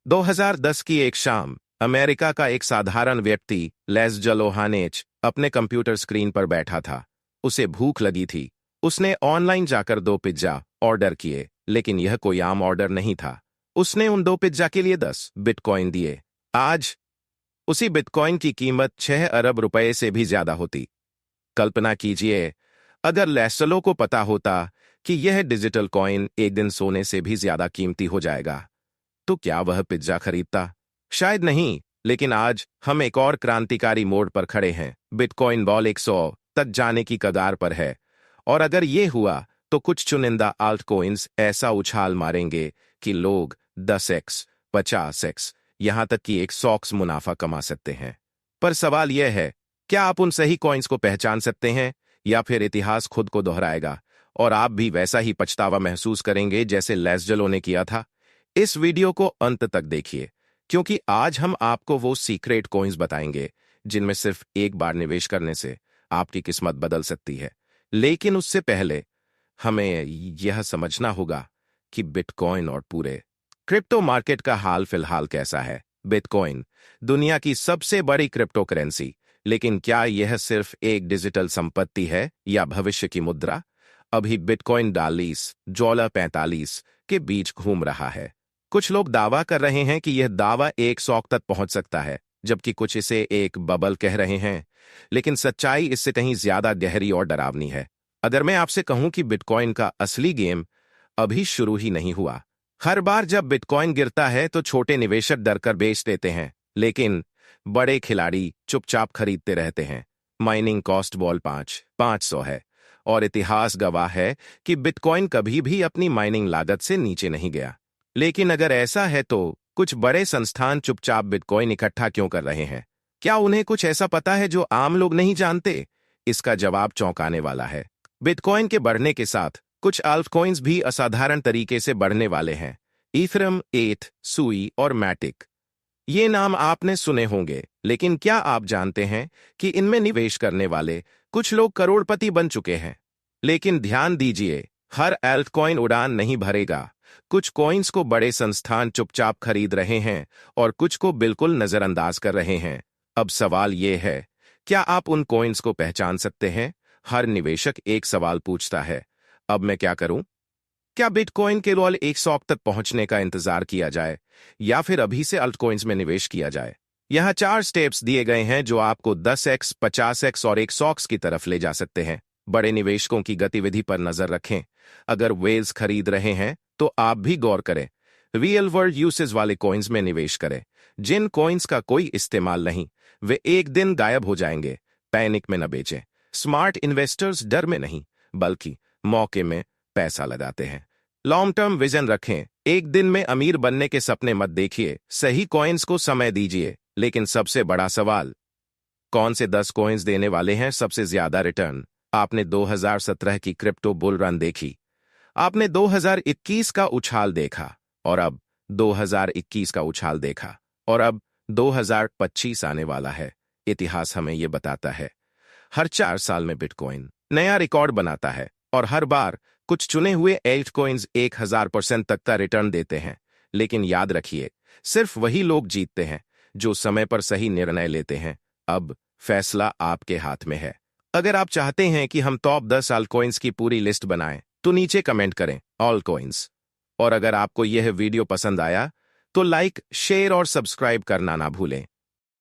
2010 की एक शाम अमेरिका का एक साधारण व्यक्ति लेस्जलो हानेच अपने कंप्यूटर स्क्रीन पर बैठा था। उसे भूख लगी थी। उसने ऑनलाइन जाकर 2 पिज्जा ऑर्डर किए, लेकिन यह कोई आम ऑर्डर नहीं था। उसने उन 2 पिज्जा के लिए 10 बिटकॉइन दिए। आज उसी बिटकॉइन की कीमत 6 अरब रुपए से भी ज्यादा होती। कल्पना कीजिए, अगर लेस्जलो को पता होता कि यह डिजिटल कॉइन एक दिन सोने से भी ज्यादा कीमती हो जाएगा, तो क्या वह पिज्जा खरीदता? शायद नहीं, लेकिन आज हम एक और क्रांतिकारी मोड़ पर खड़े हैं। बिटकॉइन बॉल 100 तक जाने की कगार पर है, और अगर ये हुआ तो कुछ चुनिंदा आल्ट कॉइन्स ऐसा उछाल मारेंगे कि लोग 10x, 50x, यहां तक कि 100x मुनाफा कमा सकते हैं। पर सवाल यह है, क्या आप उन सही कॉइन्स को पहचान सकते हैं, या फिर इतिहास खुद को दोहराएगा और आप भी वैसा ही पछतावा महसूस करेंगे जैसे लेस्जलो ने किया था? इस वीडियो को अंत तक देखिए, क्योंकि आज हम आपको वो सीक्रेट कॉइन्स बताएंगे जिनमें सिर्फ एक बार निवेश करने से आपकी किस्मत बदल सकती है। लेकिन उससे पहले हमें यह समझना होगा कि बिटकॉइन और पूरे क्रिप्टो मार्केट का हाल फिलहाल कैसा है। बिटकॉइन दुनिया की सबसे बड़ी क्रिप्टो करेंसी, लेकिन क्या यह सिर्फ एक डिजिटल संपत्ति है या भविष्य की मुद्रा? अभी बिटकॉइन $45 के बीच घूम रहा है। कुछ लोग दावा कर रहे हैं कि यह दावा 100 तक पहुंच सकता है, जबकि कुछ इसे एक बबल कह रहे हैं। लेकिन सच्चाई इससे कहीं ज्यादा गहरी और डरावनी है। अगर मैं आपसे कहूं कि बिटकॉइन का असली गेम अभी शुरू ही नहीं हुआ। हर बार जब बिटकॉइन गिरता है तो छोटे निवेशक डरकर बेच देते हैं, लेकिन बड़े खिलाड़ी चुपचाप खरीदते रहते हैं। माइनिंग कॉस्ट बॉल 500 है, और इतिहास गवाह है कि बिटकॉइन कभी भी अपनी माइनिंग लागत से नीचे नहीं गया। लेकिन अगर ऐसा है तो कुछ बड़े संस्थान चुपचाप बिटकॉइन इकट्ठा क्यों कर रहे हैं? क्या उन्हें कुछ ऐसा पता है जो आम लोग नहीं जानते? इसका जवाब चौंकाने वाला है। बिटकॉइन के बढ़ने के साथ कुछ अल्टकॉइन्स भी असाधारण तरीके से बढ़ने वाले हैं। ईथरम, एथ, सुई और मैटिक, ये नाम आपने सुने होंगे, लेकिन क्या आप जानते हैं कि इनमें निवेश करने वाले कुछ लोग करोड़पति बन चुके हैं? लेकिन ध्यान दीजिए, हर अल्टकॉइन उड़ान नहीं भरेगा। कुछ कॉइन्स को बड़े संस्थान चुपचाप खरीद रहे हैं और कुछ को बिल्कुल नजरअंदाज कर रहे हैं। अब सवाल यह है, क्या आप उन कॉइन्स को पहचान सकते हैं? हर निवेशक एक सवाल पूछता है, अब मैं क्या करूं? क्या बिटकॉइन केवल 100 तक पहुंचने का इंतजार किया जाए, या फिर अभी से अल्टकॉइन्स में निवेश किया जाए? यहाँ 4 स्टेप्स दिए गए हैं जो आपको 10x, 50x और 100x की तरफ ले जा सकते हैं। बड़े निवेशकों की गतिविधि पर नजर रखें। अगर वेल्स खरीद रहे हैं तो आप भी गौर करें। रियल वर्ल्ड यूसेज वाले कॉइन्स में निवेश करें। जिन कॉइन्स का कोई इस्तेमाल नहीं, वे एक दिन गायब हो जाएंगे। पैनिक में न बेचें। स्मार्ट इन्वेस्टर्स डर में नहीं, बल्कि मौके में पैसा लगाते हैं। लॉन्ग टर्म विजन रखें। एक दिन में अमीर बनने के सपने मत देखिए। सही कॉइन्स को समय दीजिए। लेकिन सबसे बड़ा सवाल, कौन से 10 कॉइन्स देने वाले हैं सबसे ज्यादा रिटर्न? आपने 2017 की क्रिप्टो बुल रन देखी, आपने 2021 का उछाल देखा, और अब 2021 का उछाल देखा, और अब 2025 आने वाला है। इतिहास हमें यह बताता है, हर 4 साल में बिटकॉइन नया रिकॉर्ड बनाता है, और हर बार कुछ चुने हुए एल्ट कॉइन्स 1000% तक का रिटर्न देते हैं। लेकिन याद रखिए, सिर्फ वही लोग जीतते हैं जो समय पर सही निर्णय लेते हैं। अब फैसला आपके हाथ में है। अगर आप चाहते हैं कि हम टॉप 10 ऑल कॉइन्स की पूरी लिस्ट बनाएं, तो नीचे कमेंट करें ऑल कॉइन्स। और अगर आपको यह वीडियो पसंद आया तो लाइक, शेयर और सब्सक्राइब करना ना भूलें।